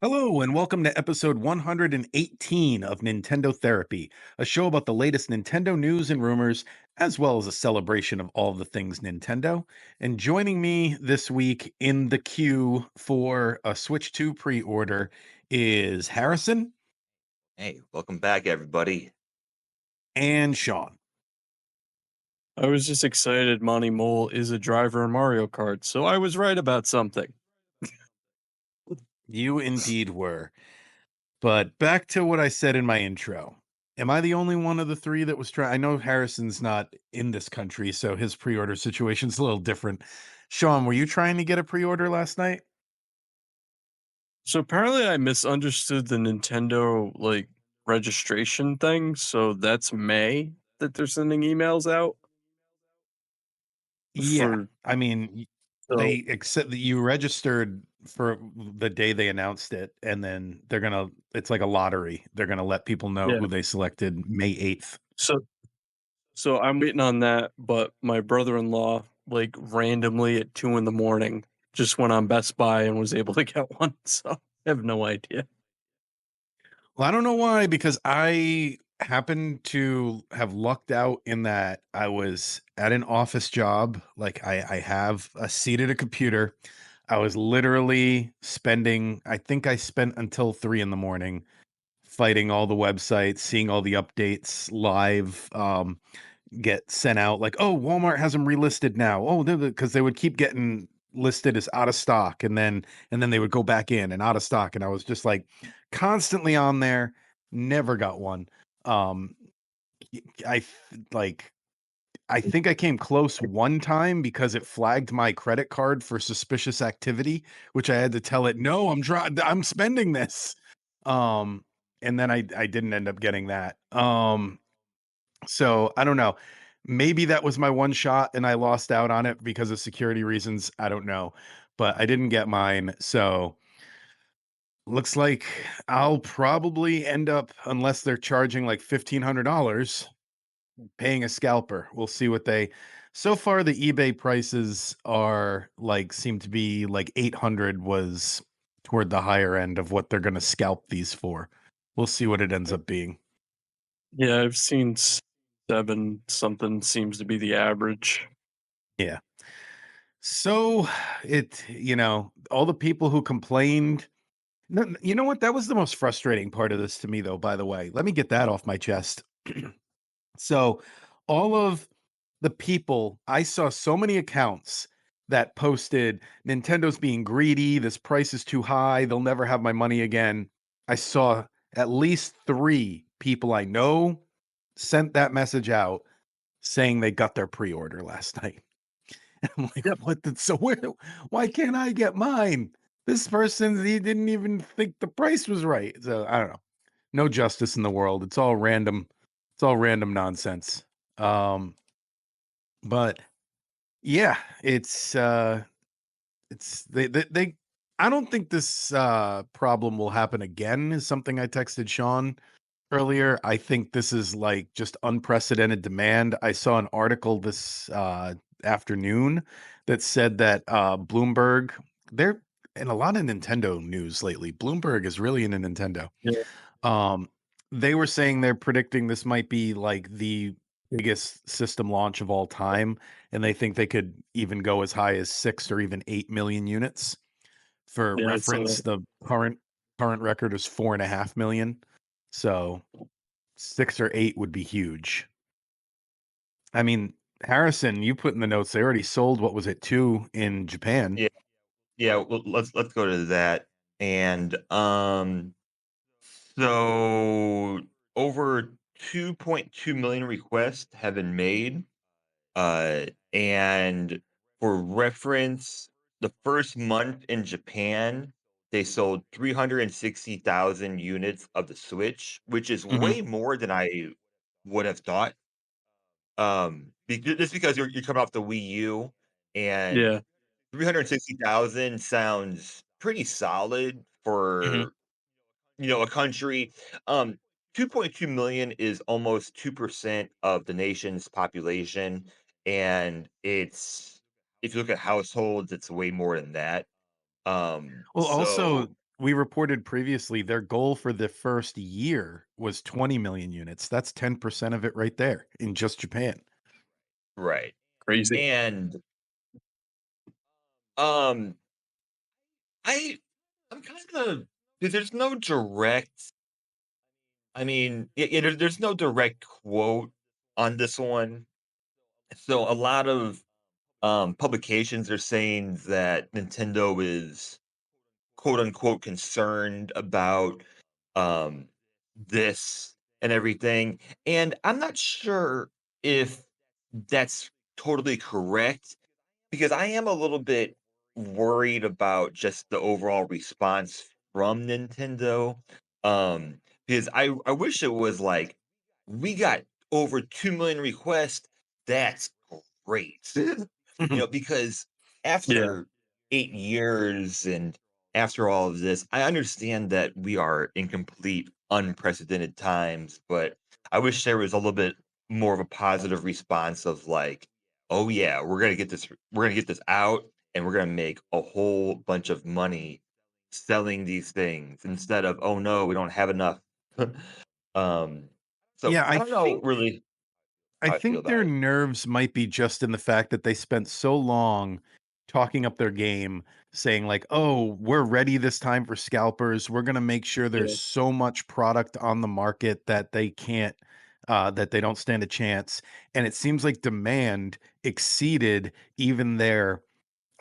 Hello, and welcome to episode 118 of Nintendo Therapy, a show about the latest Nintendo news and rumors, as well as a celebration of all the things Nintendo. And joining me this week in the queue for a Switch 2 pre order is Harrison Hey, welcome back, everybody. and Sean. I was just excited Monty Mole is a driver in Mario Kart, so I was right about something. You indeed were. But back to what I said in my intro. Am I the only one of the three that was trying? I know Harrison's not in this country, so his pre-order situation's a little different. Sean, were you trying to get a pre-order last night? So apparently I misunderstood the Nintendo registration thing, so that's May that they're sending emails out Yeah. for I mean, so they accept that you registered for the day they announced it, and then it's like a lottery. They're gonna let people know yeah. who they selected May 8th. So so I'm waiting on that, but my brother-in-law randomly at 2 in the morning just went on Best Buy and was able to get one, so I have no idea. Well, I don't know why, because I happened to have lucked out in that I was at an office job. Like I have a seat at a computer. I was literally spending, I think I spent until 3 in the morning fighting all the websites, seeing all the updates live, get sent out like, oh, Walmart has them relisted now. Oh, because they would keep getting listed as out of stock, and then they would go back in and out of stock, and I was just like constantly on there, never got one. Um, I like I think I came close one time because it flagged my credit card for suspicious activity, which I had to tell it, no, I'm spending this. Um, and then I didn't end up getting that. So I don't know. Maybe that was my one shot and I lost out on it because of security reasons. I don't know. But I didn't get mine. So looks like I'll probably end up, unless they're charging like $1,500, paying a scalper. We'll see what they so far the eBay prices are like seem to be like 800 was toward the higher end of what they're gonna scalp these for. We'll see what it ends up being. Yeah, I've seen 7 something seems to be the average. Yeah. So all the people who complained. No, you know what? That was the most frustrating part of this to me, though, by the way. Let me get that off my chest. So, all of the people, I saw so many accounts that posted Nintendo's being greedy. This price is too high. They'll never have my money again. I saw at least three people I know sent that message out saying they got their pre order last night. I'm like, Yep. what? Why can't I get mine? This person, he didn't even think the price was right. So I don't know. No justice in the world. It's all random. It's all random nonsense. Um, but yeah, it's they I don't think this problem will happen again, is something I texted Sean earlier. I think this is like just unprecedented demand. I saw an article this afternoon that said that Bloomberg, they're in a lot of Nintendo news lately. Bloomberg is really into Nintendo. Yeah. Um, they were saying they're predicting this might be like the biggest system launch of all time, and they think they could even go as high as 6 or even 8 million units. For Yeah, it's reference, the current record is 4.5 million. So 6 or 8 would be huge. I mean, Harrison, you put in the notes they already sold, what was it, two in Japan? Yeah, yeah. Well, let's go to that. And so over 2.2 million requests have been made. And for reference, the first month in Japan, they sold 360,000 units of the Switch, which is Hmm. way more than I would have thought. Just because you're coming off the Wii U, and yeah. 360,000 sounds pretty solid Hmm. for, a country. 2.2 million is almost 2% of the nation's population, and if you look at households, it's way more than that. Well, also, So we reported previously their goal for the first year was 20 million units. That's 10% of it right there in just Japan. Right. Crazy. And um I I'm kind of there's no direct there's no direct quote on this one. So a lot of publications are saying that Nintendo is quote unquote concerned about um this and everything. And I'm not sure if that's totally correct because I am a little bit worried about just the overall response from Nintendo. Because I wish it was like we got over 2 million requests. That's great. Because Yeah, after 8 years and after all of this, I understand that we are in complete unprecedented times, but I wish there was a little bit more of a positive response of like, oh yeah, we're gonna get this out and we're gonna make a whole bunch of money selling these things instead of oh no, we don't have enough. um so Yeah, I don't know really I how I feel think about their it. nerves might be just in the fact that they spent so long talking up their game, saying like, "Oh, we're ready this time for scalpers. We're gonna make sure there's yeah, so much product on the market that they can't, that they don't stand a chance." And it seems like demand exceeded even their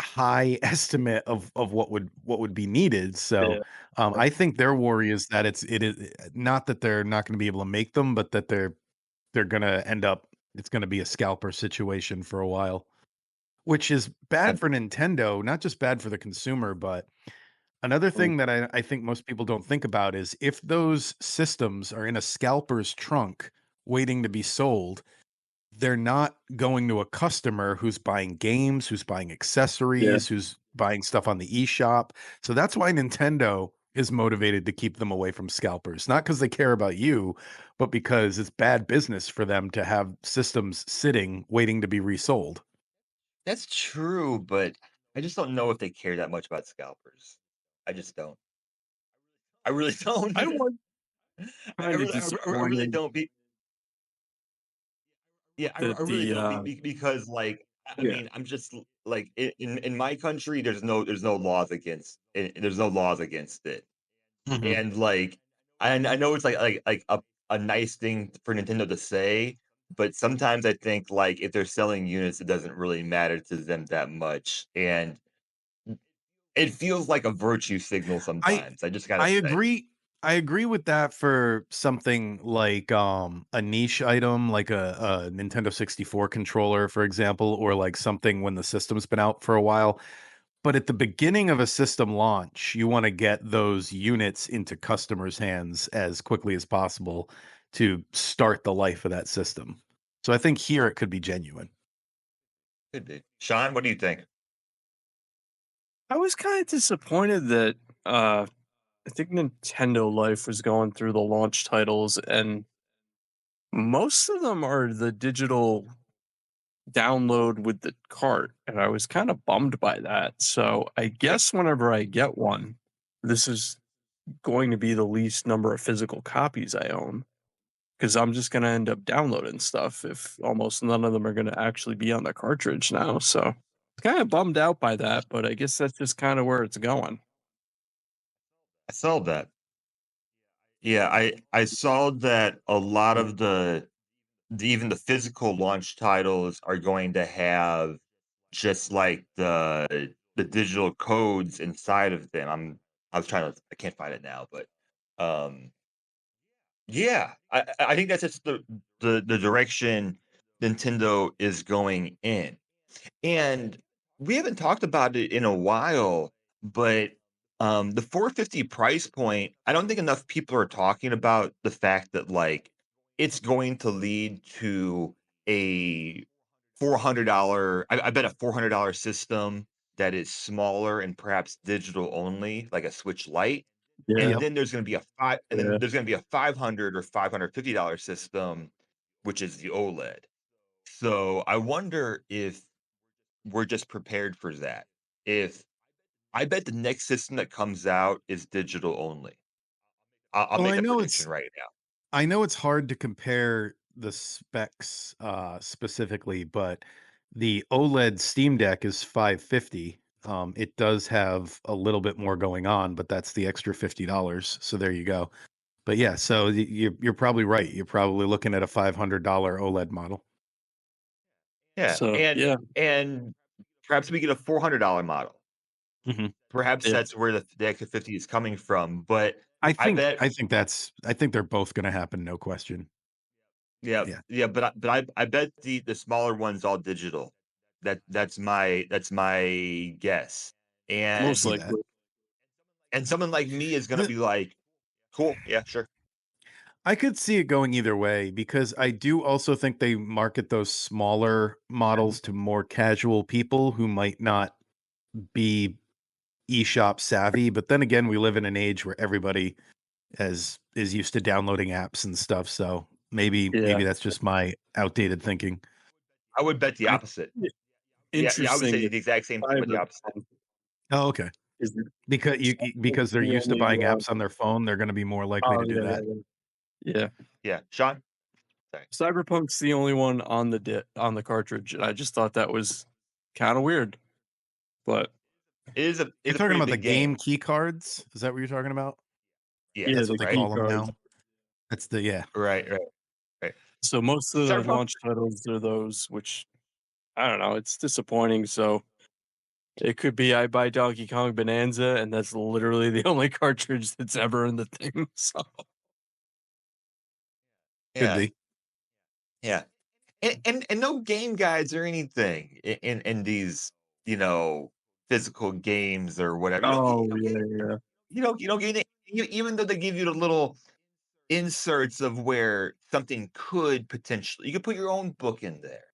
high estimate of what would be needed. So, yeah. I think their worry is that it is not that they're not going to be able to make them, but that they're gonna end up it's gonna be a scalper situation for a while, which is bad And for Nintendo, not just bad for the consumer, but another Mm, thing that I think most people don't think about is if those systems are in a scalper's trunk waiting to be sold, they're not going to a customer who's buying games, who's buying yeah. accessories, who's buying stuff on the eShop. So that's why Nintendo is motivated to keep them away from scalpers. Not because they care about you, but because it's bad business for them to have systems sitting waiting to be resold. that's true, but I just don't know if they care that much about scalpers. I just don't. I really don't. I was I kind of really, I really disappointed don't. Yeah, that I really the don't because like I yeah, mean I'm just like in my country there's no laws against there's no laws against it Mhm. and like I know it's like a nice thing for Nintendo to say, but sometimes I think like if they're selling units it doesn't really matter to them that much and it feels like a virtue signal I sometimes. I just gotta I say agree I agree with that for something like, a niche item, like a Nintendo 64 controller, for example, or like something when the system's been out for a while. But at the beginning of a system launch, you wanna get those units into customers' hands as quickly as possible to start the life of that system. So I think here it could be genuine. could be. Sean, what do you think? I was kind of disappointed that I think Nintendo Life was going through the launch titles, and most of them are the digital download with the cart, and I was kind of bummed by that. So I Yep. guess whenever I get one, this is going to be the least number of physical copies I own because I'm just going to end up downloading stuff if almost none of them are going to actually be on the cartridge now. So kind of bummed out by that, but I guess that's just kind of where it's going. I saw that. Yeah, I saw that a lot Yeah. of even the physical launch titles are going to have just like the digital codes inside of them. I was trying to I can't find it now, but um yeah, I think that's just the direction Nintendo is going in. And we haven't talked about it in a while, but the 450 price point, I don't think enough people are talking about the fact that like it's going to lead to a $400 I bet a $400 system that is smaller and perhaps digital only, like a Switch Lite. And Yeah. Yep. then there's going to be Yeah. there's going to be a 500 or $550 system, which is the OLED. So I wonder if we're just prepared for that. If I bet the next system that comes out is digital only. I'll Well, make that prediction right now. I know it's hard to compare the specs, specifically, but the OLED Steam Deck is 550. It does have a little bit more going on, but that's the extra $50. So there you go. But yeah, so you're probably right. You're probably looking at a $500 OLED model. Yeah, So yeah, and perhaps we get a $400 model. Mhm. Perhaps yeah, that's where the extra 50 is coming from, but I think I think they're both gonna happen, no question. yeah, Yeah, yeah, but I bet the smaller one's all digital. That's my guess, I could most see and that. likely. someone like me is gonna The be like, "Cool, yeah, sure." I could see it going either way because I do also think they market those smaller models to more casual people who might not be eShop savvy, but then again, we live in an age where everybody is used to downloading apps and stuff, so Yeah, maybe that's just my outdated thinking. I would bet the I opposite. yeah, Yeah, yeah, I would interesting say that the exact same thing, but the opposite. Cyberpunk Oh, okay. is Because they're the used to only, buying apps on their phone, they're gonna be more likely oh, to do yeah, that. yeah, yeah. Yeah. Yeah, Sean? Sorry. Cyberpunk's the only one on on the cartridge, and I just thought that was kinda weird, but It is You're a talking pretty about the big game. game key cards? Is that what you're talking about? yeah, That's Yes, what the they right? key call them cards. now? That's the yeah. Right, right, right. So most of the Cyberpunk launch titles are those, which I don't know, it's disappointing, so it could be I buy Donkey Kong Bonanza, and that's literally the only cartridge that's ever in the thing, so Could yeah, be. yeah. And no game guides or anything in these, you know, physical games or whatever. oh, yeah, yeah. You don't get it even though they give you the little inserts of where something could potentially you could put your own book in there.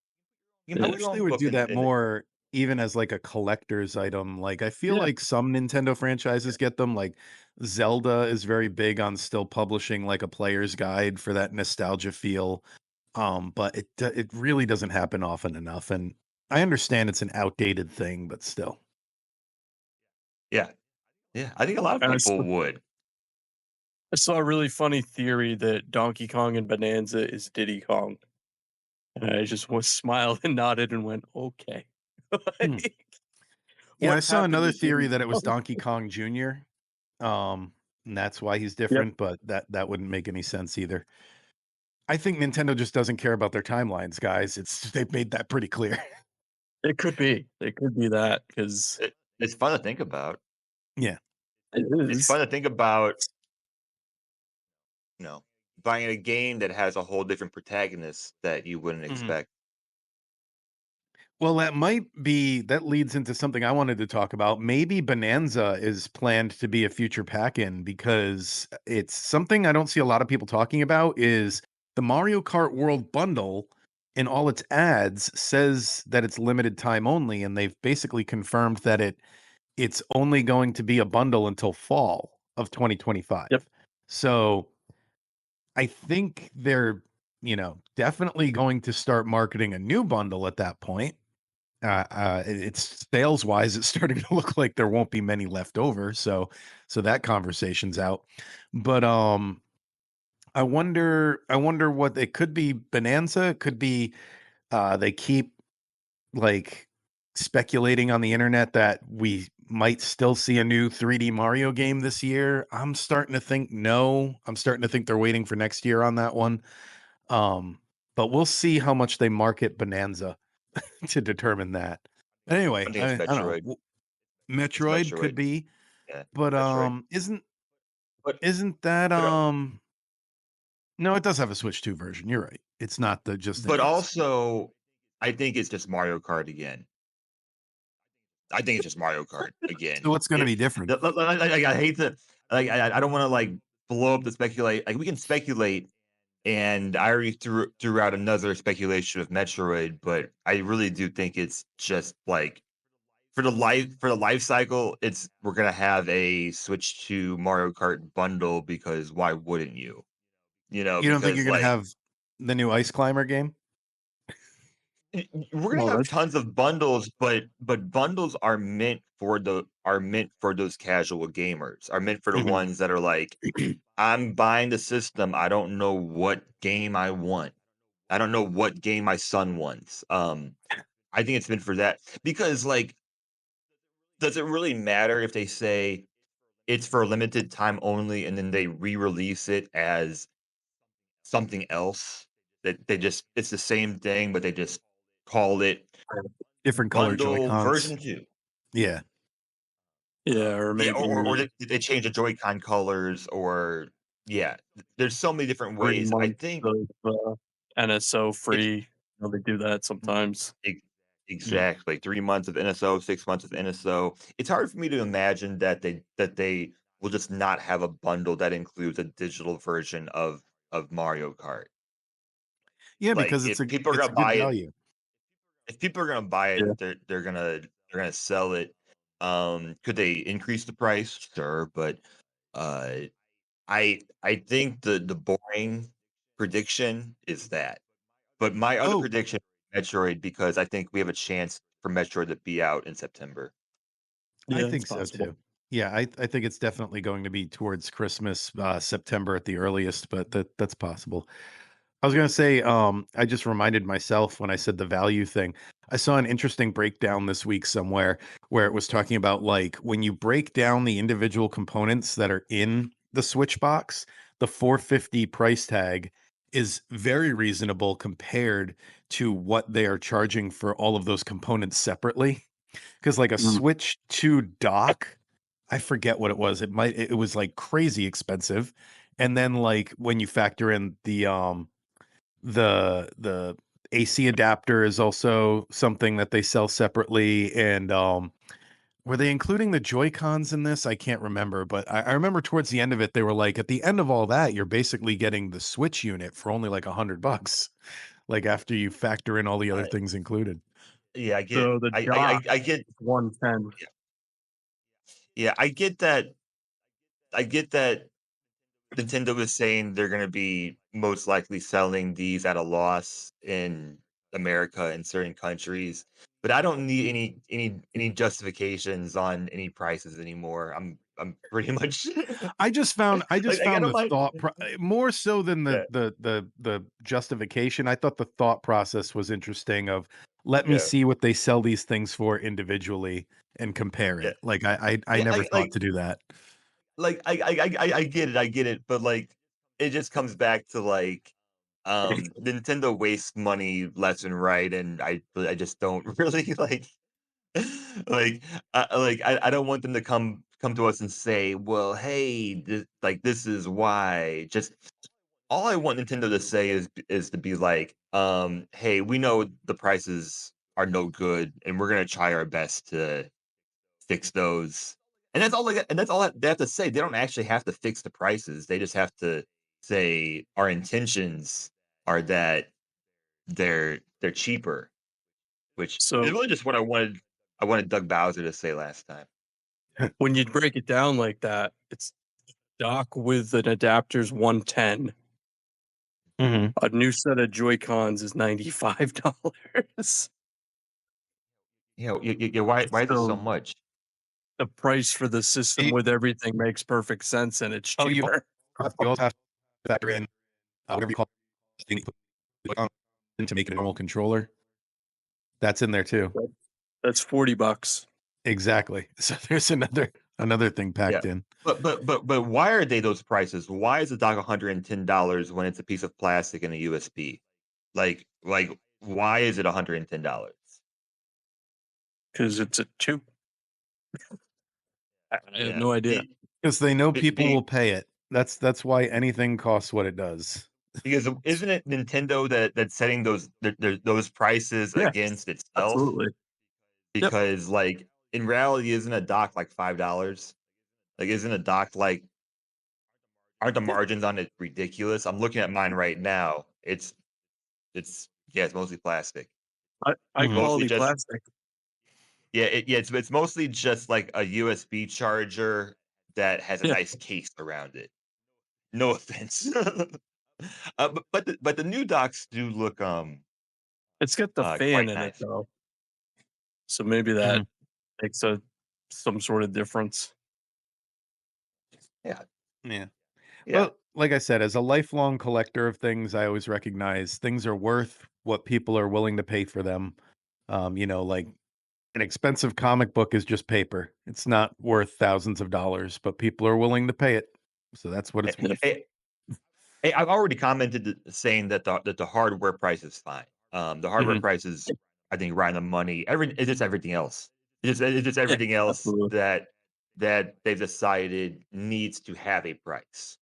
You can I Yeah. put your wish they own would book do that in more even as, like, a collector's item, like, I feel Yeah, like some Nintendo franchises get them, like, Zelda is very big on still publishing, like, a player's guide for that nostalgia feel, but it really doesn't happen often enough, and I understand it's an outdated thing, but still. yeah. Yeah, I think a lot of and people would. I saw a really funny theory that Donkey Kong and Bonanza is Diddy Kong, and I just was smiled and nodded and went, "Okay." Hmm. Like, Yeah, I what saw happened another to theory Diddy that it was Kong? Donkey Kong Jr., and that's why he's Yep, different, but that wouldn't make any sense either. I think Nintendo just doesn't care about their timelines, guys. It's they've made that pretty clear. it could be. It could be that because It's fun to think about. Yeah. it It's is. fun to think about, you know, buying a game that has a whole different protagonist that you wouldn't Mhm. expect. Well, that leads into something I wanted to talk about. Maybe Bonanza is planned to be a future pack-in because it's something I don't see a lot of people talking about is the Mario Kart World bundle in all its ads says that it's limited time only, and they've basically confirmed that it's only going to be a bundle until fall of 2025. Yep, So I think they're, definitely going to start marketing a new bundle at that point. It's sales wise, it's starting to look like there won't be many left over. So that conversation's out. But I wonder what it could be. Bonanza it could be. They keep like speculating on the internet that we might still see a new 3D Mario game this year. I'm starting to think no. I'm starting to think they're waiting for next year on that one. Um, but we'll see how much they market Bonanza to determine that. I Anyway, think it's I don't know. Metroid. It's Metroid could Metroid. be, Yeah, but Metroid. But isn't that but no, it does have a Switch 2 version. You're right. It's not the just the but NES. also, I think it's just Mario Kart again. I think it's just Mario Kart again. So what's going to It be different? I hate to I don't wanna, like, blow up the speculate like, we can speculate, and I already threw out another speculation of Metroid, but I really do think it's just, like, for the life cycle, it's we're gonna have a Switch to Mario Kart bundle because why wouldn't you? You know, You don't think because, you're going to like have the new Ice Climber game? We're gonna Well, have that's tons of bundles, but bundles are meant for those casual gamers, are meant for the Mhm. ones that are like, "I'm buying the system, I don't know what game I want. I don't know what game my son wants." I think it's meant for that because, like, does it really matter if they say it's for a limited time only and then they re-release it as something else? That they just it's the same thing, but they just call it Different color bundle Joy-Cons. version 2. Yeah. yeah, or Yeah, or maybe they change the Joy-Con colors or yeah, there's so many different 3 ways. I months think of, NSO it's free. They do that sometimes. ex Mm. exactly, 3 months of NSO, 6 months of NSO. It's hard for me to imagine that they will just not have a bundle that includes a digital version of Mario Kart. Yeah, Like, because it's a good value. if people are gonna buy it, Yeah. they're gonna sell it. Could they increase the price? Sure, but, uh I think the boring prediction is that. But my other Oh, prediction, Metroid, because I think we have a chance for Metroid to be out in September. I Yeah, it's think so possible. too. Yeah, I think it's definitely going to be towards Christmas, September at the earliest, but that's possible. I was gonna say, I just reminded myself when I said the value thing. I saw an interesting breakdown this week somewhere where it was talking about like when you break down the individual components that are in the Switch box, the 450 price tag is very reasonable compared to what they are charging for all of those components separately. Because like a Mm. Switch 2 dock, I forget what it was. It was like crazy expensive. And then like when you factor in the AC adapter is also something that they sell separately, and, were they including the Joy-Cons in this? I can't remember, but I remember towards the end of it, they were like, "At the end of all that, you're basically getting the Switch unit for only like $100, like, after you factor in all the other Uh, things included." yeah, I get So the dock I get is 110. yeah, yeah, I get that Nintendo is saying they're gonna be most likely selling these at a loss in America and certain countries, but I don't need any justifications on any prices anymore. I'm pretty much I like, just I found don't the mind. more so than Yeah, the justification, I thought the thought process was interesting of, "Let me yeah, see what they sell these things for individually and compare yeah, it." Like, I yeah. never thought to do that. I get it, but like it just comes back to like Nintendo wastes money left and right, and I just don't really I don't want them to come to us and say, well, hey, this is why. Just all I want Nintendo to say is to be like, hey, we know the prices are no good, and we're gonna try our best to fix those. And that's all and that's all that they have to say. They don't actually have to fix the prices. They just have to say our intentions are that they're cheaper, which is So really just what I wanted Doug Bowser to say last time. when you break it down like that, it's dock with an adapter's 110. Mhm. A new set of Joy-Cons is $95. You know, why is it so So much? the price for the system You with everything makes perfect sense and it's oh, cheaper. you also have to factor in, whatever you call it, you need to put on to make it a normal controller. That's in there too. That- That's $40. Exactly. So there's another thing Yeah. packed in. But why are they those prices? Why is the dock $110 when it's a piece of plastic and a USB? Why is it $110? Because it's a 2. I have Yeah. no idea. Because they know Be, people will be, pay it. That's why anything costs what it does. because isn't it Nintendo that's setting those prices Yeah, against itself? absolutely. Yep. Because like in reality, isn't a dock like $5? Like isn't a dock like aren't the Yeah. margins on it ridiculous? I'm looking at mine right now. It's yeah, it's mostly plastic. High It's Mhm. mostly quality just plastic. yeah, it's mostly just like a USB charger that has a Yeah. nice case around it. No offense. But the new docks do look It's got the fan quite in it nice. though, so maybe that Mhm. makes a some sort of difference. Yeah, Yeah. yeah. Well, like I said, as a lifelong collector of things, I always recognize things are worth what people are willing to pay for them. Like an expensive comic book is just paper. It's not worth thousands of dollars, but people are willing to pay it. So that's what Eh, it's worth. eh, I've already commented saying that the hardware price is fine. The hardware Mhm. price is, I think, right on the money. It's just everything else. It's just Yeah, everything else absolutely. that they've decided needs to have a price.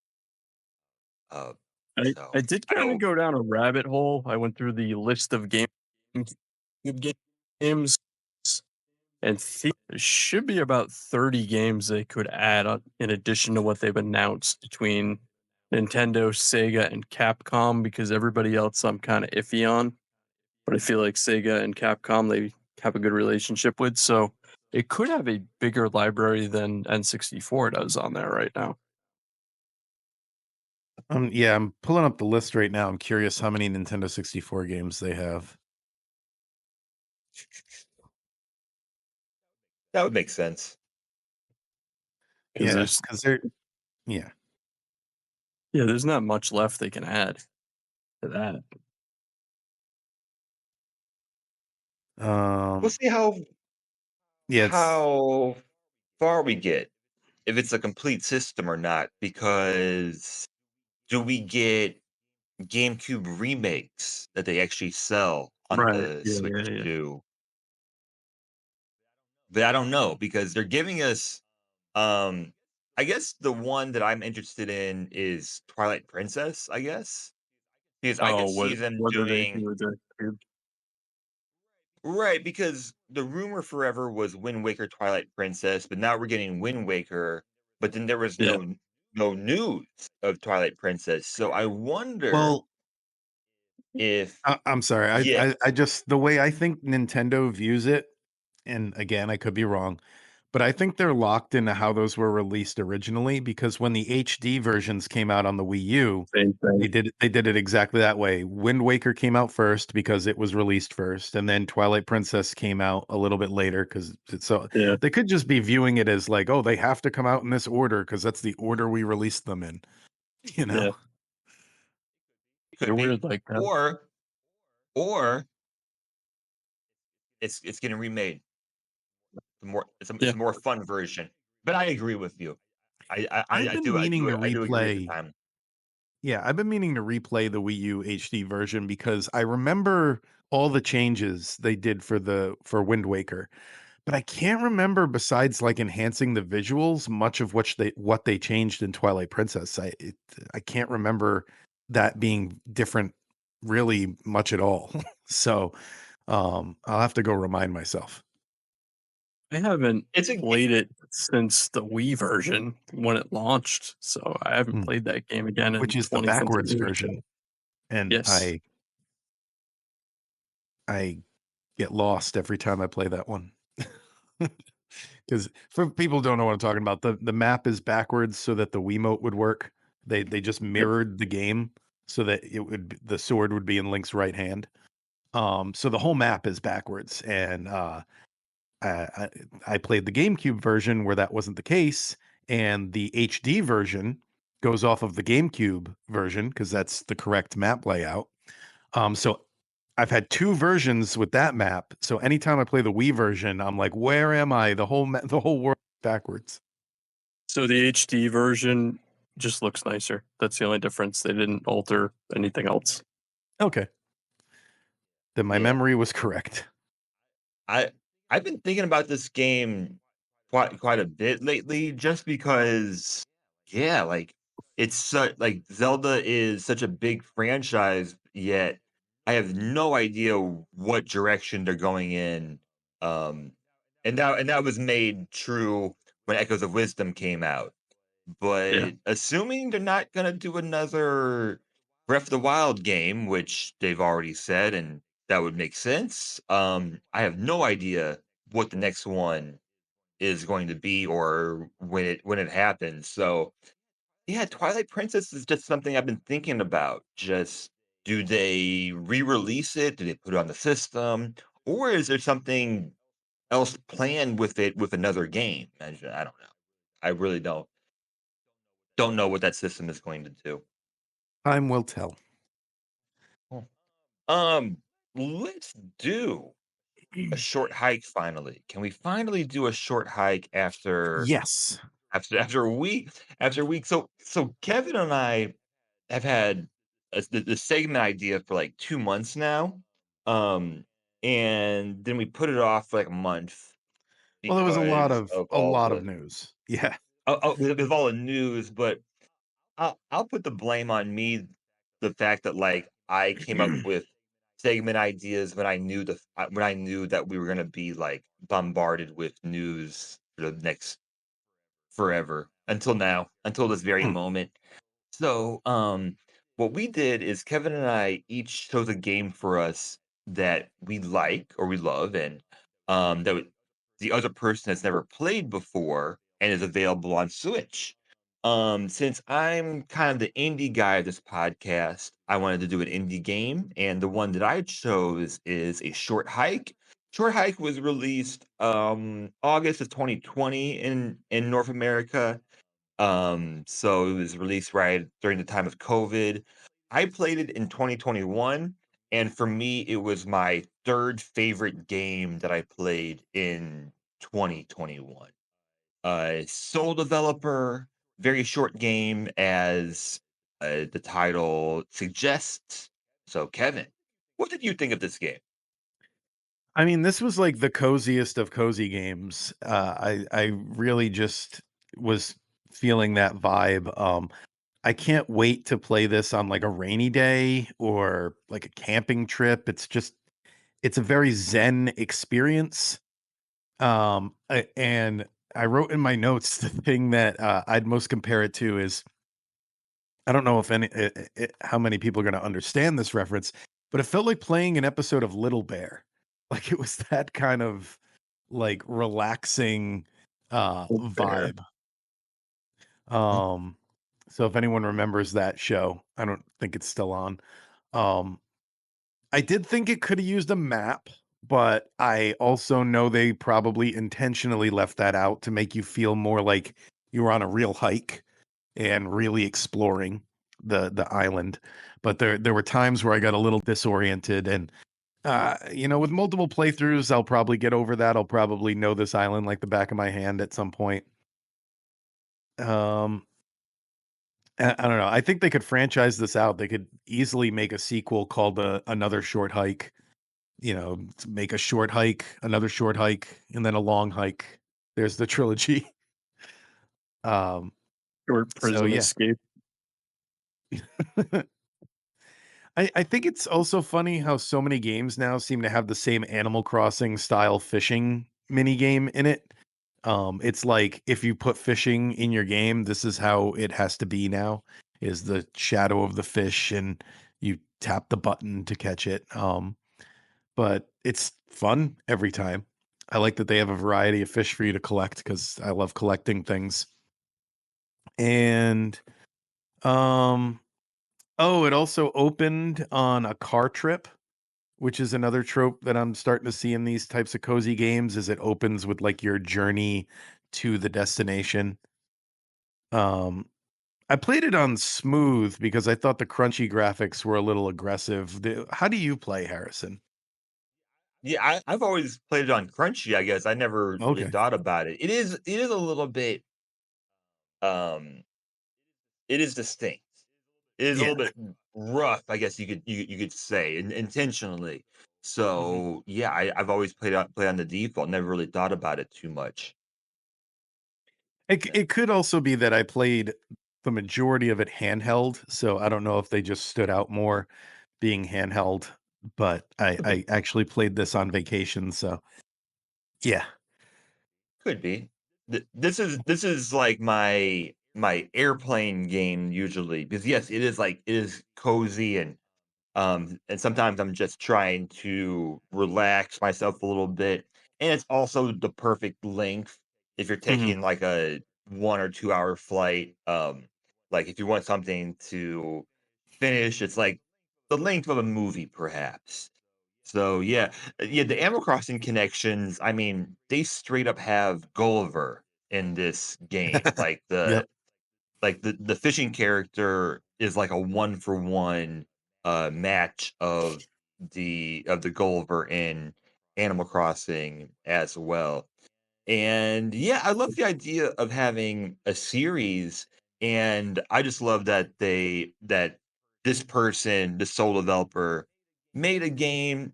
Uh, I so did I kinda don't. go down a rabbit hole. I went through the list of games, and there should be about 30 games they could add on in addition to what they've announced between Nintendo, Sega, and Capcom, because everybody else I'm kinda iffy on, but I feel like Sega and Capcom, they have a good relationship with, so it could have a bigger library than N64 does on there right now. Yeah, I'm pulling up the list right now. I'm curious how many Nintendo 64 games they have. That would make sense. Because Yeah, there's because they're yeah. yeah, there's not much left they can add to that. We'll Um, see yeah, it's how far we get, if it's a complete system or not, because do we get GameCube remakes that they actually sell on Right. the Yeah, Switch yeah, yeah. too? But I don't know because they're giving us, um, I guess the one that I'm interested in is Twilight Princess, I guess, because I Oh, could see them what are they doing. do with their cube? Right, because the rumor forever was Wind Waker, Twilight Princess, but now we're getting Wind Waker, but then there was Yeah. no news of Twilight Princess. So I wonder well, if I'm sorry. yeah, I just the way I think Nintendo views it, and again, I could be wrong, but I think they're locked into how those were released originally because when the HD versions came out on the Wii U, Same thing. they did it exactly that way. Wind Waker came out first because it was released first, and then Twilight Princess came out a little bit later because so Yeah, they could just be viewing it as like, oh, they have to come out in this order because that's the order we released them in, you know? yeah. it They're could be, weird like that. or it's getting remade. It's Yeah. a more fun version. But I agree with you. I've been meaning to I do agree at the replay. time. Yeah, I've been meaning to replay the Wii U HD version because I remember all the changes they did for Wind Waker, but I can't remember besides like enhancing the visuals much of what they changed in Twilight Princess. I can't remember that being different really much at all. So I'll have to go remind myself. I haven't It's a played it since the Wii version when it launched, so I haven't Mm, played that game again which in is the 20 something backwards years, version, so and yes. I get lost every time I play that one. Because for people who don't know what I'm talking about, the map is backwards so that the Wiimote would work. They just Yep. mirrored the game so that the sword would be in Link's right hand. So the whole map is backwards, and I, I I played the GameCube version where that wasn't the case, and the HD version goes off of the GameCube version because that's the correct map layout. So I've had 2 versions with that map, so anytime I play the Wii version, I'm like, "Where am I?" The whole world backwards. So the HD version just looks nicer. That's the only difference. They didn't alter anything else. Okay. Then my Yeah. memory was correct. I I've been thinking about this game quite a bit lately just because yeah, like it's such like Zelda is such a big franchise, yet I have no idea what direction they're going in. Um and that was made true when Echoes of Wisdom came out. Yeah. But assuming they're not gonna do another Breath of the Wild game, which they've already said, and that would make sense. I have no idea what the next one is going to be or when it happens. So yeah, Twilight Princess is just something I've been thinking about. Just Do they re-release it? Do they put it on the system? Or is there something else planned with it with another game? I don't know. I really don't know what that system is going to do. Time will tell. Cool. Um, let's do a short hike finally. Can we finally do a short hike Yes. after a week after a week? So Kevin and I have had the segment idea for like 2 months now. Um, and then we put it off for like a month Well, there was because of a all lot of the news. Yeah. with all the news, but I'll put the blame on me, the fact that, like, I came up with segment ideas when when I knew that we were gonna be, like, bombarded with news for the next forever, until now, until this very Hmm. moment. So, what we did is Kevin and I each chose a game for us that we like or we love, and the other person has never played before and is available on Switch. Since I'm kind of the indie guy of this podcast, I wanted to do an indie game, and the one that I chose is a short hike. Short Hike was released August of 2020 in North America, so it was released right during the time of COVID. I played it in 2021, and for me, it was my third favorite game that I played in 2021. Sole developer, very short game, as the title suggests. So, Kevin, what did you think of this game? I mean, this was like the coziest of cozy games. I really just was feeling that vibe. I can't wait to play this on like a rainy day or like a camping trip. It's a very zen experience. And I wrote in my notes the thing that I'd most compare it to is I don't know if how many people are going to understand this reference, but it felt like playing an episode of Little Bear. Like it was that kind of like relaxing Fair. vibe. Um so if anyone remembers that show, I don't think it's still on. Um I did think it could have used a map, but I also know they probably intentionally left that out to make you feel more like you were on a real hike and really exploring the island. But there were times where I got a little disoriented and with multiple playthroughs, I'll probably get over that. I'll probably know this island like the back of my hand at some point. Um I don't know. I think they could franchise this out. They could easily make a sequel called Another Short Hike. To make a short hike, another short hike, and then a long hike. There's the trilogy. Um, Or so prison yeah. escape. I think it's also funny how so many games now seem to have the same Animal Crossing style fishing mini game in it. It's like if you put fishing in your game, this is how it has to be now, is the shadow of the fish and you tap the button to catch it. But it's fun every time. I like that they have a variety of fish for you to collect because I love collecting things. And um oh, it also opened on a car trip, which is another trope that I'm starting to see in these types of cozy games is it opens with like your journey to the destination. Um I played it on smooth because I thought the crunchy graphics were a little aggressive. How do you play, Harrison? Yeah, I've always played it on Crunchy, I guess. I never really Okay. thought about it. It is a little bit um it is distinct. It is a Yeah. little bit rough, I guess you could say, intentionally. Mhm. So yeah, I've always play on the default, never really thought about it too much. It could also be that I played the majority of it handheld, so I don't know if they just stood out more being handheld, but Could I be. actually played this on vacation, so yeah. Could be. This is like my airplane game usually, because yes, it is cozy, and sometimes I'm just trying to relax myself a little bit, and it's also the perfect length if you're Mhm. taking like a 1 or 2 hour flight. Like if you want something to finish, it's like the length of a movie, perhaps. So yeah, yeah, the Animal Crossing connections. I mean, they straight up have Gulliver in this game. Yep. Like the fishing character is like a one for one match of the Gulliver in Animal Crossing as well. And yeah, I love the idea of having a series, and I just love that this person, the sole developer, made a game,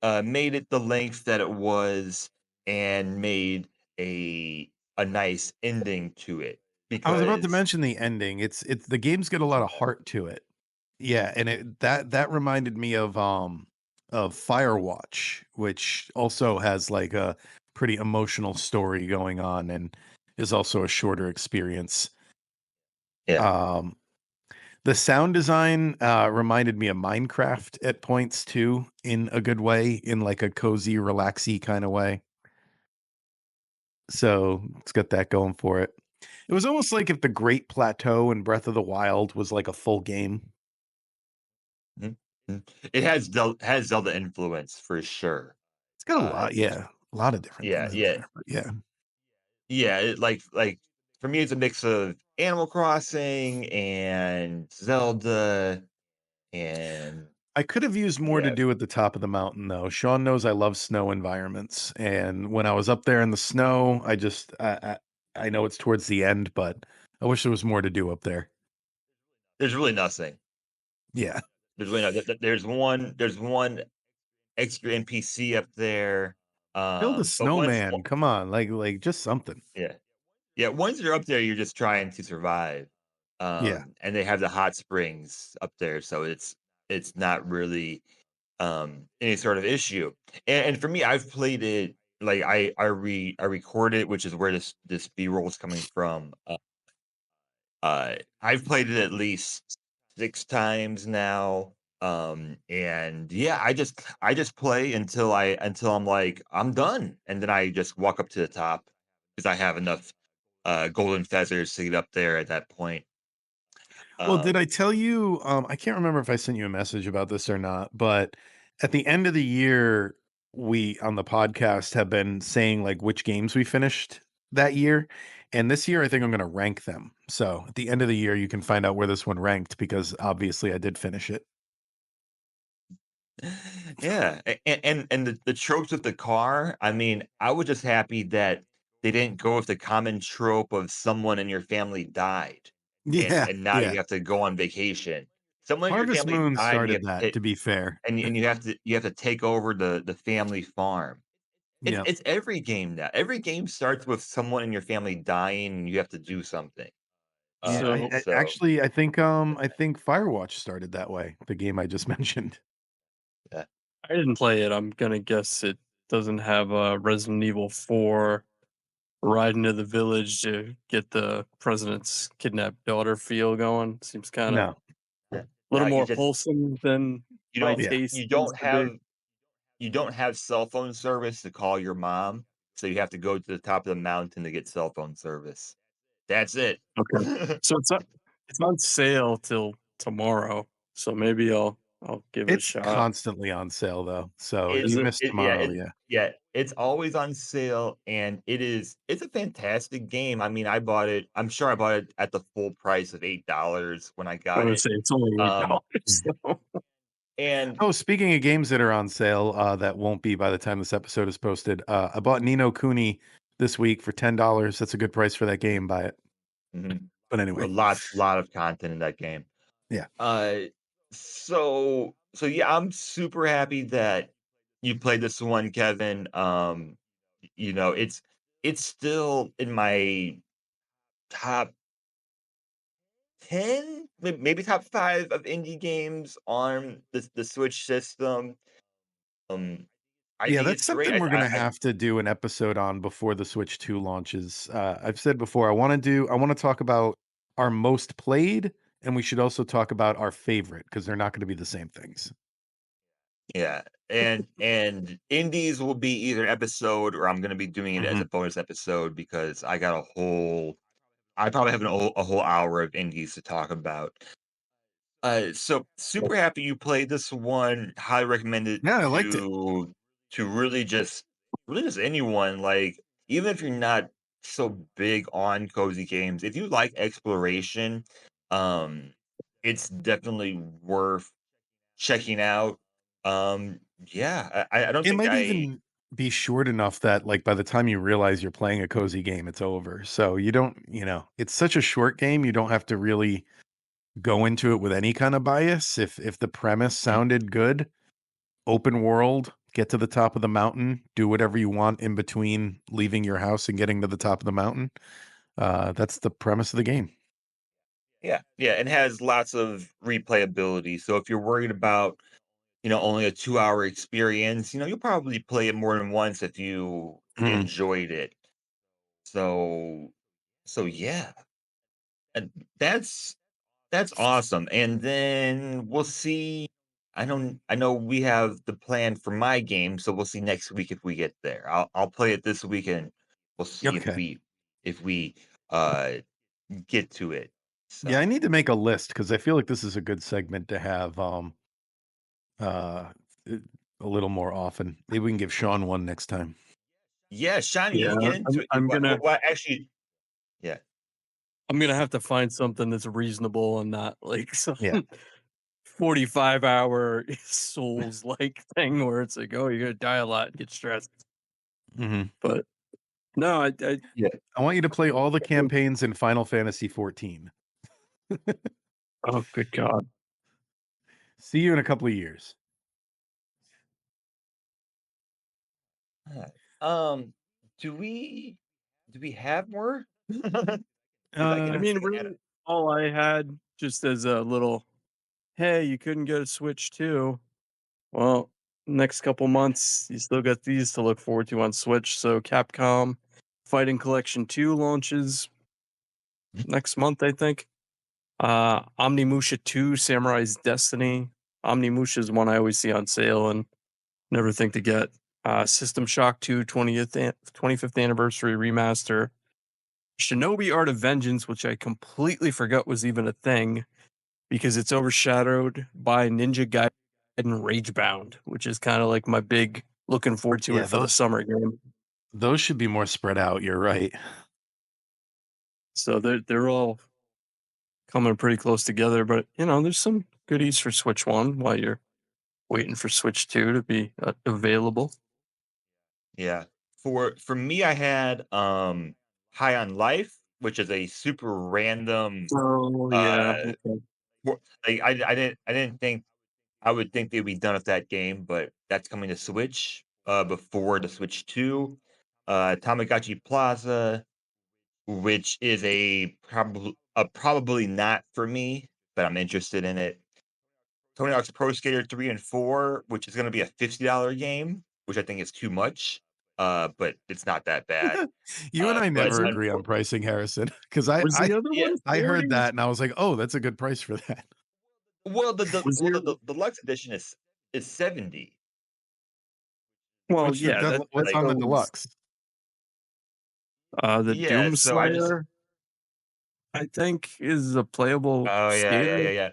made it the length that it was, and made a a nice ending to it I was about to because mention the ending. It's the game's got a lot of heart to it. Yeah, and that reminded me of Firewatch, which also has like a pretty emotional story going on and is also a shorter experience. yeah. Um the sound design reminded me of Minecraft at points too, in a good way, in like a cozy, relaxy kind of way. So it's got that going for it. It was almost like if the Great Plateau in Breath of the Wild was like a full game. Mhm, mhm. It has Zelda influence for sure. It's got a lot, It's yeah, a lot of different yeah, things in yeah, there, but yeah. yeah. Like for me, it's a mix of Animal Crossing and Zelda, and I could have used more to yeah, do at the top of the mountain, though. Sean knows I love snow environments, and when I was up there in the snow, I know it's towards the end, but I wish there was more to do up there. there's really nothing. Yeah. There's really no, there's one extra NPC up there. Build a But snowman, come on, like, just something. yeah, yeah, once you're up there, you're just trying to survive. Yeah. And they have the hot springs up there, so it's not really any sort of issue. And for me, I've played it like I record it, which is where this B-roll is coming from. I've played it at least 6 times now. And yeah, I just play until I'm like I'm done, and then I just walk up to the top because I have enough golden feathers to get up there at that point. Well, did I Um, tell you, I can't remember if I sent you a message about this or not, but at the end of the year, we on the podcast have been saying like which games we finished that year. And this year, I think I'm going to rank them. So at the end of the year, you can find out where this one ranked because obviously I did finish it. yeah, and the tropes with the car. I mean, I was just happy that they didn't go with the common trope of someone in your family died, Yeah. and now Yeah. you have to go on vacation. Someone in your Harvest family Moon died, and you started have to that, take to be fair. and you have to take over the family farm. Yeah. It's every game now. Every game starts with someone in your family dying, and you have to do something. Yeah. So So Actually, I think Firewatch started that way, the game I just mentioned. yeah. I didn't play it. I'm gonna guess it doesn't have a Resident Evil 4 ride into the village to get the president's kidnapped daughter feel going. Seems kind of No. a Yeah. little Now more wholesome than my Yeah. taste seems to be. you don't have cell phone service to call your mom, so you have to go to the top of the mountain to get cell phone service. That's it. Okay. So it's on sale till tomorrow, so maybe I'll give it a It's shot. constantly on sale though, so Is you it? missed tomorrow, yeah. yeah, it's always on sale, and it's a fantastic game. I mean, I'm sure I bought it at the full price of $8 when I I'm got gonna it. say it's only Um, $8, so and Oh, speaking of games that are on sale, that won't be by the time this episode is posted, I bought Nino Kuni this week for $10. That's a good price for that game, buy it. mhm, But a anyway, lot of content in that game. yeah. Uh, so yeah, I'm super happy that you played this one, Kevin. You know, it's still in my top 10, maybe top 5 of indie games on the Switch system. Um, I Yeah, think that's it's great. something we're gonna have to do an episode on before the Switch 2 launches. I've said before, I wanna talk about our most played, and we should also talk about our favorite because 'cause they're not gonna be the same things. Yeah, and indies will be either episode or I'm gonna be doing it as Mhm. a bonus episode because I probably have a whole hour of indies to talk about. So super happy you played this one. Highly recommend it Yeah, I liked it. to really just anyone. Like even if you're not so big on cozy games, if you like exploration, um, it's definitely worth checking out. Yeah, I don't It think might I. even be short enough that, like, by the time you realize you're playing a cozy game, it's over. So you don't, it's such a short game, you don't have to really go into it with any kind of bias. If the premise Mhm. sounded good, open world, get to the top of the mountain, do whatever you want in between leaving your house and getting to the top of the mountain. That's the premise of the game. Yeah, yeah, and has lots of replayability. So if you're worried about only a 2-hour experience, you'll probably play it more than once if you Mhm. enjoyed it. So so yeah, and that's awesome. And then we'll see. I know we have the plan for my game, so we'll see next week if we get there. I'll play it this weekend. We'll see if Okay. we uh get to it. Yeah, I So need to make a list because I feel like this is a good segment to have uh uh, a little more often. Maybe we can give Sean one next time. yeah, Shawnee, Yeah, you get into I'm it. I'm gonna What actually? Yeah. I'm gonna have to find something that's reasonable and not like some Yeah. 45-hour Souls like thing where it's like, oh, you're gonna die a lot and get stressed. Hmm. But no, I Yeah. I want you to play all the campaigns in Final Fantasy 14. oh good God. See you in a couple of years. Alright. Do we have more? Because I I Uh, can mean, add really, all I had just as a little, hey, you couldn't get a Switch too. Well, next couple months, you still got these to look forward to on Switch. So Capcom Fighting Collection 2 launches next month, I think. Omnimusha 2 Samurai's Destiny. Omnimusha is one I always see on sale and never think to get. System Shock 2 25th anniversary remaster. Shinobi Art of Vengeance, which I completely forgot was even a thing because it's overshadowed by Ninja Gaiden Ragebound, which is kind of like my big looking forward to yeah, it for the summer game. those should be more spread out. You're right. So they're all coming pretty close together, but there's some goodies for Switch 1 while you're waiting for Switch 2 to be available. yeah. For me, I had High on Life, which is a super random Oh yeah. uh Okay. like I didn't think I would think they'd be done with that game, but that's coming to Switch before the Switch 2. Tamagotchi Plaza, which is probably not for me, but I'm interested in it. Tony Hawk's Pro Skater 3 and 4, which is gonna be a $50 game, which I think is too much, but it's not that bad. You and I Was But never it agree on pricing, Harrison, because I, was I the other yeah, one I heard 40? that and I was like, oh, that's a good price for that. Was there the deluxe edition is 70. well, What's the yeah, del- what's that Like on the goes deluxe? the yeah, Doom so I just Slayer, I think, is a playable oh, skater. yeah.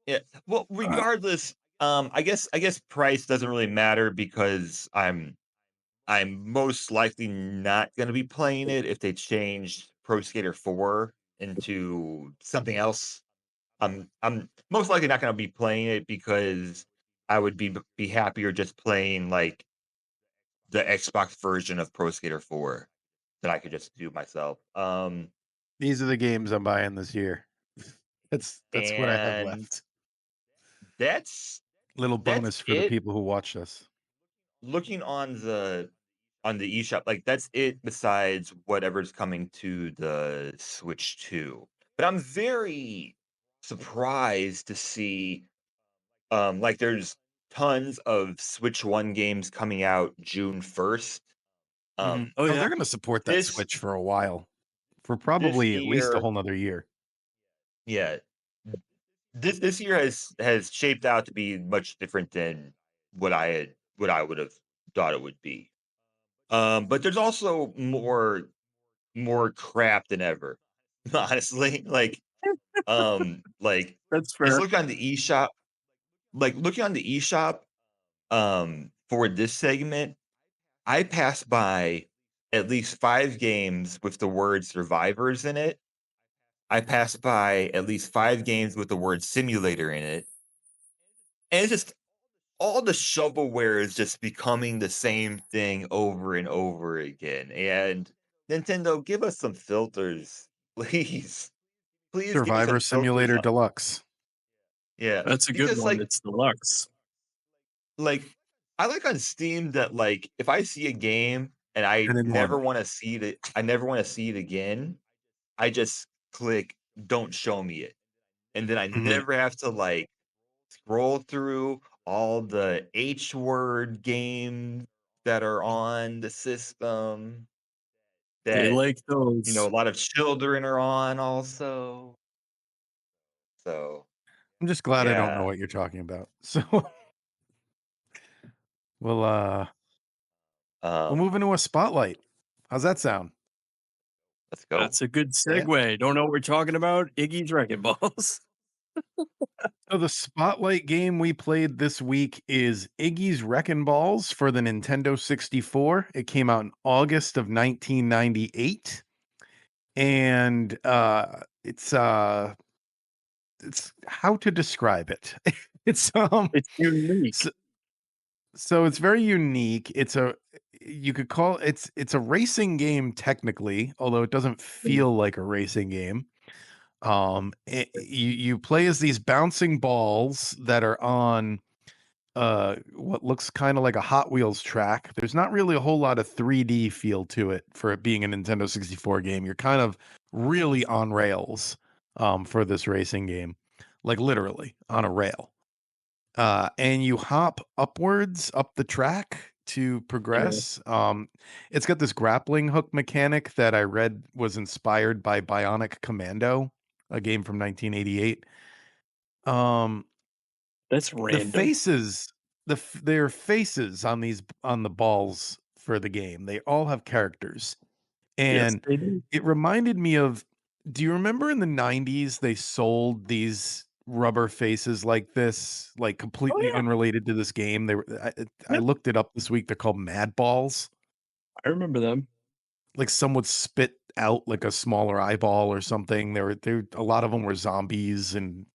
Yeah. Well, Uh, regardless, I guess price doesn't really matter because I'm most likely not gonna be playing it if they changed Pro Skater 4 into something else. I'm most likely not gonna be playing it because I would be happier just playing, like, the Xbox version of Pro Skater 4 that I could just do myself. These are the games I'm buying this year. That's what I have And left. that's Little that's bonus for the it. people who watched us. Looking on the eShop, like, that's it besides whatever's coming to the Switch 2. But I'm very surprised to see, like, there's tons of Switch 1 games coming out June 1st. Mhm. oh Oh, yeah. they're gonna support that This Switch for a while, for this probably at least a year whole 'nother year. yeah, this year has shaped out to be much different than what I would have thought it would be. But there's also more crap than ever, honestly. Like Like, That's just fair. look on the eShop looking on the eShop, for this segment, I passed by at least 5 games with the word survivors in it. I passed by at least 5 games with the word simulator in it. And it's just all the shovelware is just becoming the same thing over and over again. And Nintendo, give us some filters, please. Please give us Survivor some filters Simulator on Deluxe. yeah, That's a good because, one. It's deluxe. like, I like on Steam that, like, if I see a game and And in one. I never wanna see it again, I just click, "Don't show me it." And then I Mhm. never have to, like, scroll through all the H word games that are on the system They that, like a those. lot of children are on also. So, I'm just glad I don't know yeah, what you're talking about. So we'll we'll move um, into a spotlight. How's that sound? let's go. That's a good Yeah. segue. Don't know what we're talking about? Iggy's Wrecking Balls. So the spotlight game we played this week is Iggy's Reckin' Balls for the Nintendo 64. It came out in August of 1998, and it's how to describe it. It's It's unique. so, so it's very unique. You could call it's a racing game technically, although it doesn't Mm, feel like a racing game. You play as these bouncing balls that are on what looks kind of like a Hot Wheels track. There's not really a whole lot of 3D feel to it for it being a Nintendo 64 game. You're kind of really on rails for this racing game, like literally on a rail. And you hop upwards up the track to yeah, progress. It's got this grappling hook mechanic that I read was inspired by Bionic Commando, a game from 1988. Um, that's the random. faces, their faces on the balls for the game, they all have characters, Yes, and they do. it reminded me of. Do you remember in the 90s they sold these rubber faces like this, like Oh, completely yeah. unrelated to this game? They were I Yep. looked it up this week. They're called Mad Balls. I remember them. Like some would spit out like a smaller eyeball or something. There a lot of them were zombies and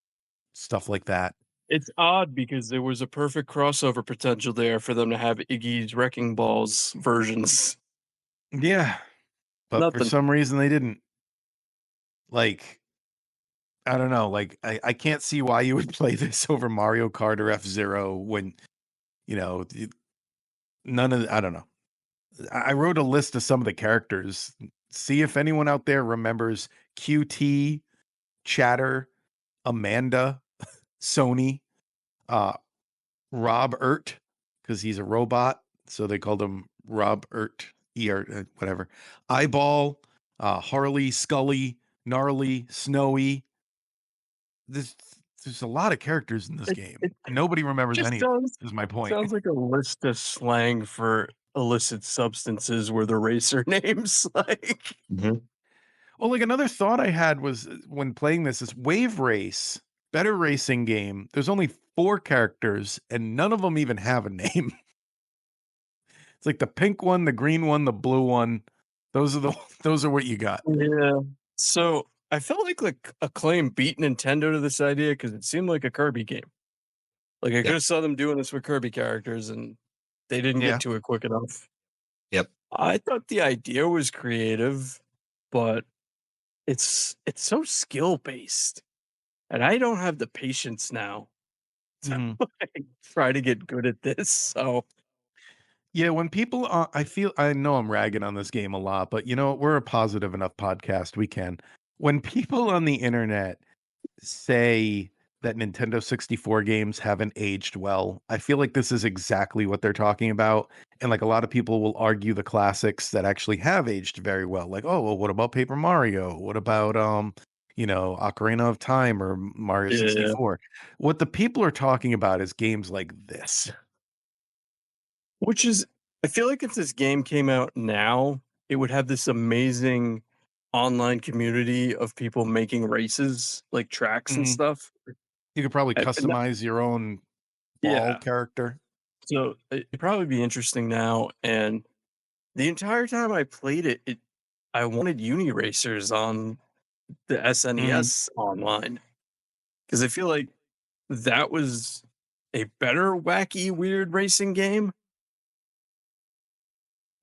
stuff like that. It's odd because there was a perfect crossover potential there for them to have Iggy's Wrecking Balls versions. Yeah, but for Nothing. some reason they didn't. Like I don't know, like I can't see why you would play this over Mario Kart or F-Zero when, you know, none of I don't know. I wrote a list of some of the characters. See if anyone out there remembers QT, Chatter, Amanda, Sony, uh, Rob Ert, because he's a robot, so they called him Rob Ert, whatever. Eyeball, Harley, Scully, Gnarly, Snowy. There's there's a lot of characters in this It game. it Nobody remembers just any of them, is my point. sounds like a list of slang for illicit substances were the racer names, like Mhm. Well, like another thought I had was when playing this is Wave Race, better racing game. There's only 4 characters and none of them even have a name. It's like the pink one, the green one, the blue one. Those are the those are what you got. yeah. So, I felt like Acclaim beat Nintendo to this idea because it seemed like a Kirby game. Like, I Yep. coulda saw them doing this with Kirby characters, and they didn't get Yeah. to it quick enough. Yep. I thought the idea was creative, but it's so skill-based, and I don't have the patience now to, Mhm. like, try to get good at this, so Yeah, when people I know I'm ragging on this game a lot, but you know, we're a positive enough podcast, we can. When people on the internet say that Nintendo 64 games haven't aged well, I feel like this is exactly what they're talking about. And like a lot of people will argue the classics that actually have aged very well. Like, oh, well, what about Paper Mario? What about Ocarina of Time or Mario yeah. 64? What the people are talking about is games like this. Which is I feel like if this game came out now, it would have this amazing online community of people making races, like tracks and Mhm. stuff. You could probably And that customize your own ball yeah, character. so it'd probably be interesting now, and the entire time I played it, I wanted uni racers on the Mhm. SNES online because I feel like that was a better wacky, weird racing game.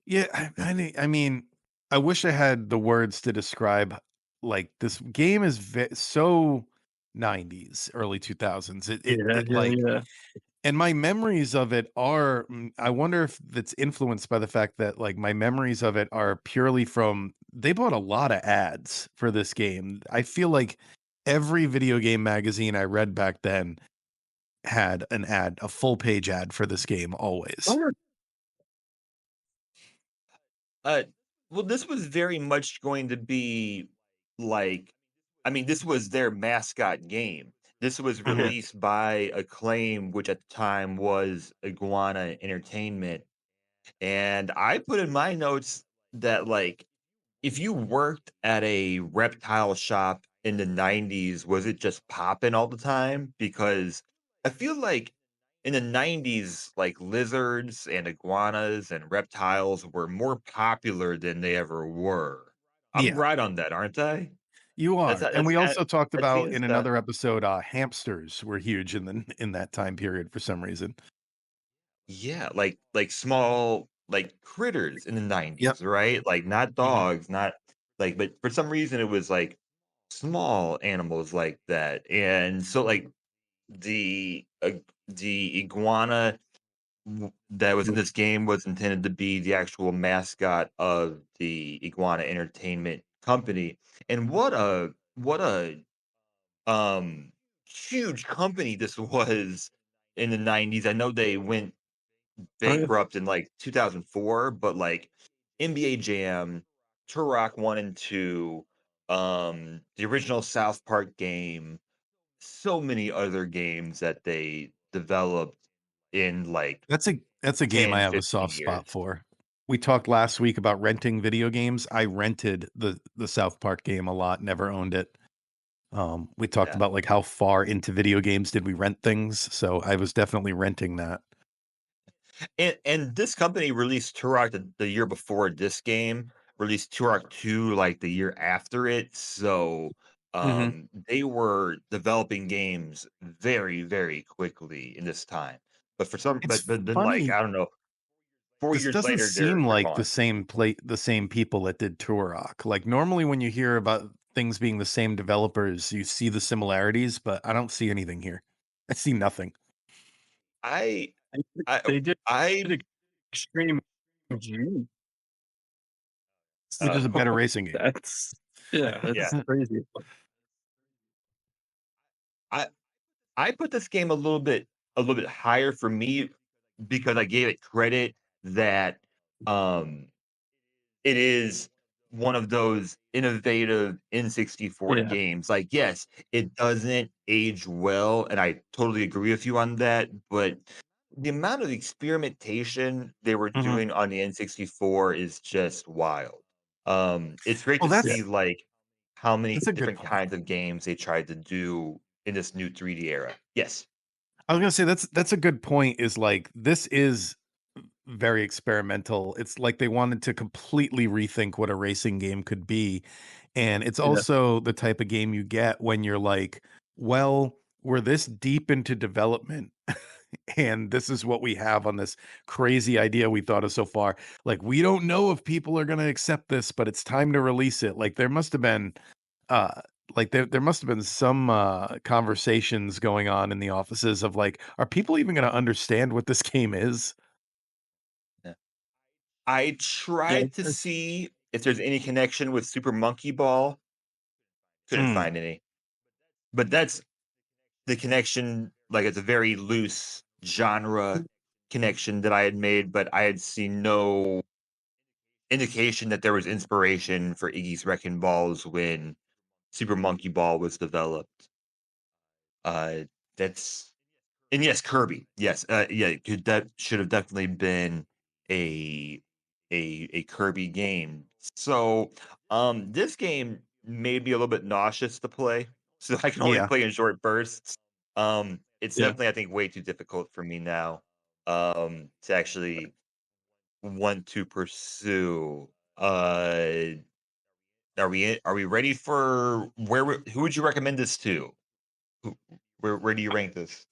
Yeah, I mean, I wish I had the words to describe like this game is so 90s, early 2000s. Yeah, It yeah, like yeah. and my memories of it are I wonder if that's influenced by the fact that like my memories of it are purely from they bought a lot of ads for this game. I feel like every video game magazine I read back then had an ad, a full page ad for this game always. Oh, Uh, well, this was very much going to be like, I mean, this was their mascot game. This was yeah. released by Acclaim, which at the time was Iguana Entertainment. And I put in my notes that, like, if you worked at a reptile shop in the 90s, was it just popping all the time? Because I feel like in the 90s, like lizards and iguanas and reptiles were more popular than they ever were. I'm Yeah. right on that, aren't I? You That's are, a and that's we a also talked that about seems in that another episode, hamsters were huge in the in that time period for some reason. yeah, like small, like, critters in the Yep. 90s, right? Like, not Mhm. dogs, not like but for some reason, it was, like, small animals like that, and so, like, the iguana that was in this game was intended to be the actual mascot of the Iguana Entertainment Company, and what a, um, huge company this was in the 90s. I know they went Oh, yeah. bankrupt in, like, 2004, but, like, NBA Jam, Turok 1 and 2, the original South Park game, so many other games that they developed in, like, That's a game I 10, have a 15 soft spot years. for. We talked last week about renting video games. I rented the South Park game a lot, never owned it. We talked Yeah. about like how far into video games did we rent things, so I was definitely renting that. And this company released Turok the year before this game, released Turok 2, like, the year after it, so, Mhm. they were developing games very, very quickly in this time. But for some It's but then, like, funny. I don't know, 4 This years doesn't later, seem they're like gone. the same people that did Turok. Like, normally when you hear about things being the same developers, you see the similarities, but I don't see anything here. I see nothing, I I think I they I did Extreme G. which is a better oh, racing game. That's yeah, yeah. that's crazy. I I put this game a little bit higher for me because I gave it credit that, um, it is one of those innovative N64 Yeah, games. Like, yes, it doesn't age well, and I totally agree with you on that, but the amount of experimentation they were Mhm. doing on the N64 is just wild. It's great Well, to yeah. see, like, how many that's a good different point. kinds of games they tried to do in this new 3D era. Yes. I was gonna say that's a good point. Is like this is very experimental. It's like they wanted to completely rethink what a racing game could be. And it's Yeah. also the type of game you get when you're like, well, we're this deep into development and this is what we have on this crazy idea we thought of so far. Like, we don't know if people are going to accept this, but it's time to release it. Like, there must have been uh there must have been some conversations going on in the offices of like, are people even going to understand what this game is? Yeah. I Yeah, tried to it's see if there's any connection with Super Monkey Ball, couldn't Mm. find any. But that's the connection, like, it's a very loose genre connection that I had made, but I had seen no indication that there was inspiration for Iggy's Wrecking Balls when Super Monkey Ball was developed. Uh, that's and yes, Kirby. Yes, yeah, that should have definitely been a a Kirby game. So This game may be a little bit nauseous to play, so I can only Yeah. play in short bursts. It's Yeah. definitely, I think, way too difficult for me now, to actually want to pursue. Are we ready for who would you recommend this to? Who, where do you rank this?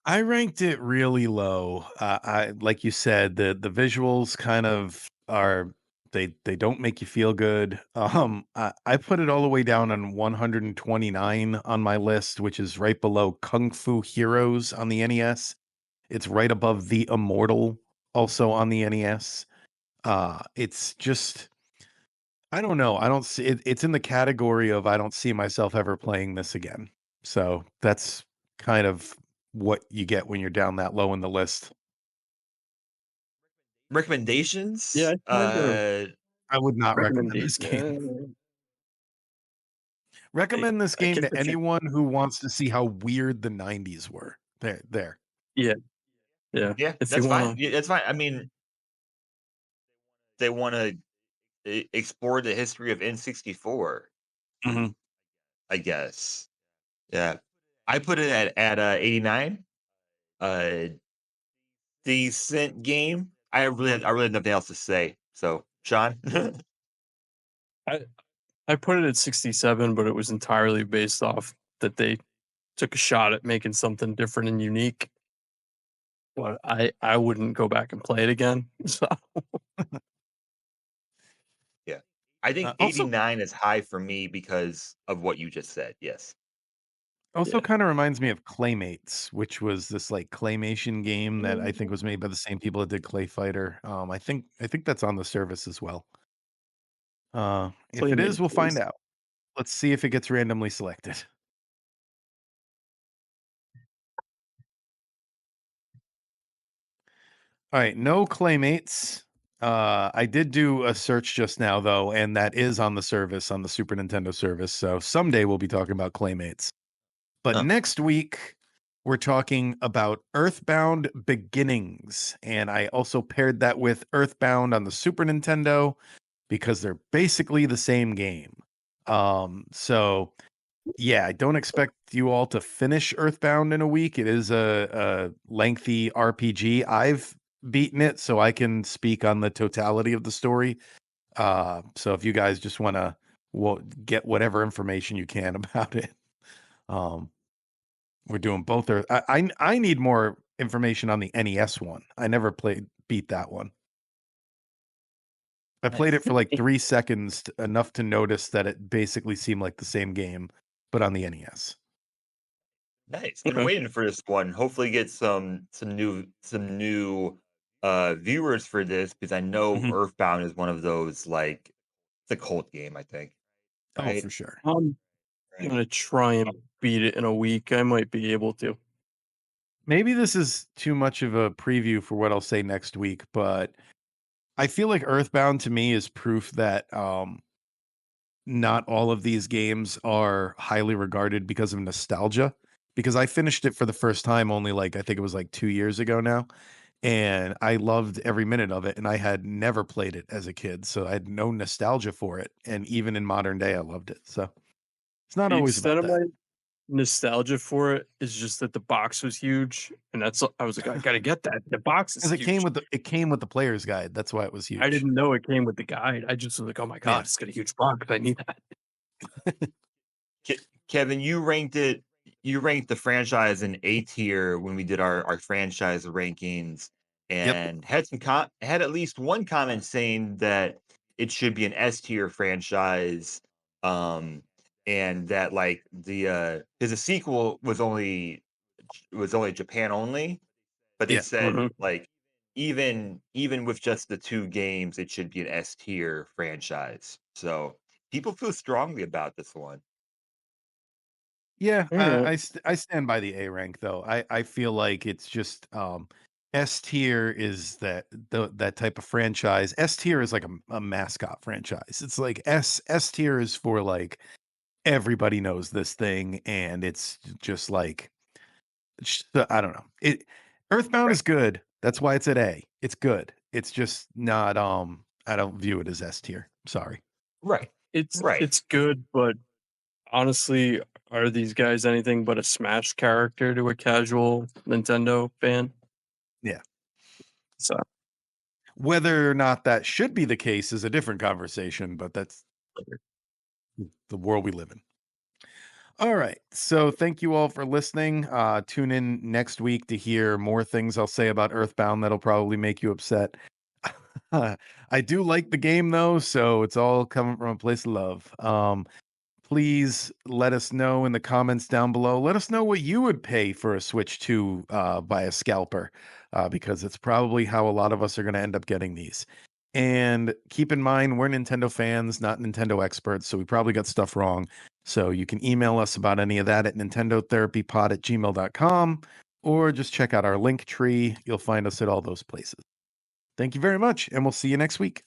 I ranked it really low. I like you said, the visuals kind of are they don't make you feel good. I put it all the way down on 129 on my list, which is right below Kung Fu Heroes on the NES. It's right above The Immortal, also on the NES. It's just I don't know. I don't see it. It's in the category of I don't see myself ever playing this again. So that's kind of what you get when you're down that low in the list. Yeah, Recommendations? I kind of I would not recommend recommendation. this game. I Recommend this I game get to what you. anyone who wants to see how weird the 90s were. There. Yeah, yeah. Yeah, If you that's fine. wanna. Yeah, that's fine. I mean, they want to explore the history of N64, Mhm. I guess. Yeah, I put it at 89. Uh, Decent game. I really have nothing else to say. So, Sean. I I put it at 67, but it was entirely based off that they took a shot at making something different and unique. But I wouldn't go back and play it again. So Yeah, I think Also 89 is high for me because of what you just said. Yes. also yeah. kind of reminds me of Claymates, which was this like claymation game that I think was made by the same people that did Clay Fighter. I think that's on the service as well. If it is, Playmate we'll find was out. Let's see if it gets randomly selected. All right, no Claymates. I did do a search just now though, and that is on the service on the Super Nintendo service. So someday we'll be talking about Claymates. But Oh, next week we're talking about Earthbound Beginnings, and I also paired that with Earthbound on the Super Nintendo because they're basically the same game. So yeah, I don't expect you all to finish Earthbound in a week. It is a lengthy RPG. I've beaten it, so I can speak on the totality of the story. So if you guys just want to get whatever information you can about it, um, we're doing both. I need more information on the NES one. I never beat that one. I played it nice. for like 3 seconds, enough to notice that it basically seemed like the same game, but on the NES. Nice. Been okay. waiting for this one. Hopefully get some new viewers for this because I know Mhm. Earthbound is one of those like it's a cult game, I think. Oh, Right? for sure. I'm Right. gonna try and beat it in a week. I might be able to. Maybe this is too much of a preview for what I'll say next week, but I feel like Earthbound to me is proof that not all of these games are highly regarded because of nostalgia. Because I finished it for the first time only like I think it was like 2 years ago now, and I loved every minute of it. And I had never played it as a kid, so I had no nostalgia for it. And even in modern day, I loved it. So it's not The always extent about of my that. nostalgia for it is just that the box was huge, and I was like, I gotta get that. The box is Because huge. it came with the player's guide. That's why it was I huge. didn't know it came with the guide. I just was like, oh my god, Yeah. it's got a huge box. I need that. Kevin, you ranked the franchise in A tier when we did our franchise rankings Yep. and had at least one comment saying that it should be an S tier franchise. Um and that like because the sequel was only Japan only, but they Yeah. said Mhm. like even with just the two games, it should be an S tier franchise. So people feel strongly about this one. Yeah, Alright. I stand by the A rank though. I feel like it's just S tier is that type of franchise. S tier is like a mascot franchise. It's like S tier is for like everybody knows this thing, and it's just like I don't know. Earthbound Right. is good. That's why it's at A. It's good. It's just not I don't view it as S tier. Sorry. Right. Right. it's good, but honestly, are these guys anything but a Smash character to a casual Nintendo fan? Yeah. So Whether or not that should be the case is a different conversation, but that's the world we live in. All right. So thank you all for listening. Tune in next week to hear more things I'll say about Earthbound that'll probably make you upset. I do like the game though, so it's all coming from a place of love. Please let us know in the comments down below. Let us know what you would pay for a Switch 2 by a scalper, because it's probably how a lot of us are going to end up getting these. And keep in mind, we're Nintendo fans, not Nintendo experts, so we probably got stuff wrong. So you can email us about any of that at nintendotherapypod@gmail.com, or just check out our link tree. You'll find us at all those places. Thank you very much, and we'll see you next week.